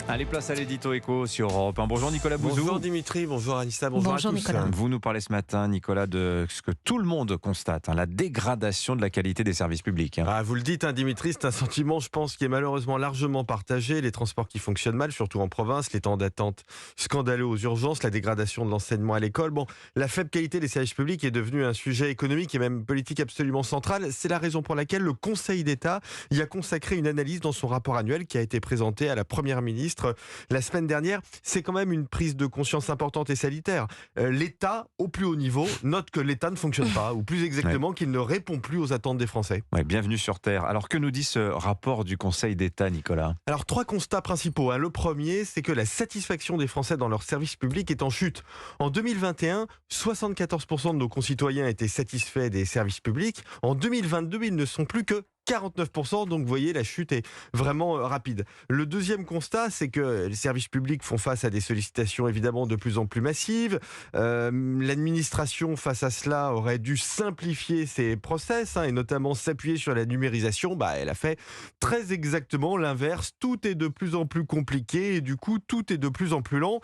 Allez, place à l'édito éco sur Europe 1. Bonjour Nicolas Bouzou. Bonjour Dimitri, bonjour Anissa, bonjour à tous. Nicolas. Vous nous parlez ce matin, Nicolas, de ce que tout le monde constate, la dégradation de la qualité des services publics. Vous le dites, Dimitri, c'est un sentiment, je pense, qui est malheureusement largement partagé. Les transports qui fonctionnent mal, surtout en province, les temps d'attente scandaleux aux urgences, la dégradation de l'enseignement à l'école. La faible qualité des services publics est devenue un sujet économique et même politique absolument central. C'est la raison pour laquelle le Conseil d'État y a consacré une analyse dans son rapport annuel qui a été présenté à la Première ministre la semaine dernière. C'est quand même une prise de conscience importante et salutaire. L'État, au plus haut niveau, note que l'État ne fonctionne pas, ou plus exactement qu'il ne répond plus aux attentes des Français. Ouais, bienvenue sur Terre. Alors que nous dit ce rapport du Conseil d'État, Nicolas ? Alors 3 constats principaux. Le premier, c'est que la satisfaction des Français dans leurs services publics est en chute. En 2021, 74% de nos concitoyens étaient satisfaits des services publics. En 2022, ils ne sont plus que 49%, donc vous voyez, la chute est vraiment rapide. Le deuxième constat, c'est que les services publics font face à des sollicitations évidemment de plus en plus massives. L'administration, face à cela, aurait dû simplifier ses process et notamment s'appuyer sur la numérisation. Elle a fait très exactement l'inverse. Tout est de plus en plus compliqué et du coup, tout est de plus en plus lent.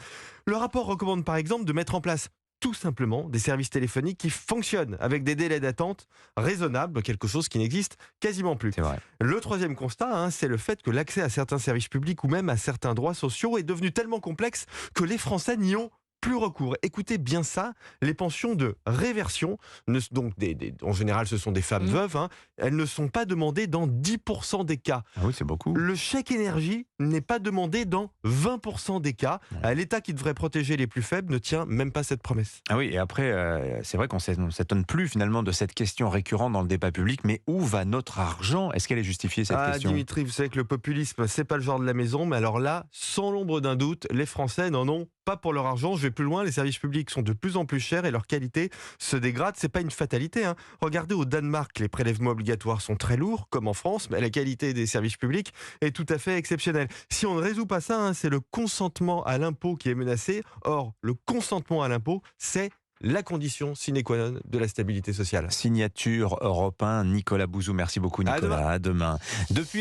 Le rapport recommande par exemple de mettre en place tout simplement des services téléphoniques qui fonctionnent avec des délais d'attente raisonnables, quelque chose qui n'existe quasiment plus. C'est vrai. Le troisième constat, c'est le fait que l'accès à certains services publics ou même à certains droits sociaux est devenu tellement complexe que les Français n'y ont plus recours. Écoutez bien ça, les pensions de réversion, donc en général ce sont des femmes veuves, elles ne sont pas demandées dans 10% des cas. Ah oui, c'est beaucoup. Le chèque énergie n'est pas demandé dans 20% des cas. L'État qui devrait protéger les plus faibles ne tient même pas cette promesse. Ah oui, et après, c'est vrai qu'on ne s'étonne plus finalement de cette question récurrente dans le débat public, mais où va notre argent ? Est-ce qu'elle est justifiée cette question ? Dimitri, vous savez que le populisme, c'est pas le genre de la maison, mais alors là, sans l'ombre d'un doute, les Français n'en ont pas pour leur argent. Je vais plus loin, les services publics sont de plus en plus chers et leur qualité se dégrade. C'est pas une fatalité. Regardez au Danemark, les prélèvements obligatoires sont très lourds, comme en France, mais la qualité des services publics est tout à fait exceptionnelle. Si on ne résout pas ça, c'est le consentement à l'impôt qui est menacé. Or, le consentement à l'impôt, c'est la condition sine qua non de la stabilité sociale. Signature Europe 1, Nicolas Bouzou. Merci beaucoup Nicolas. À demain. Depuis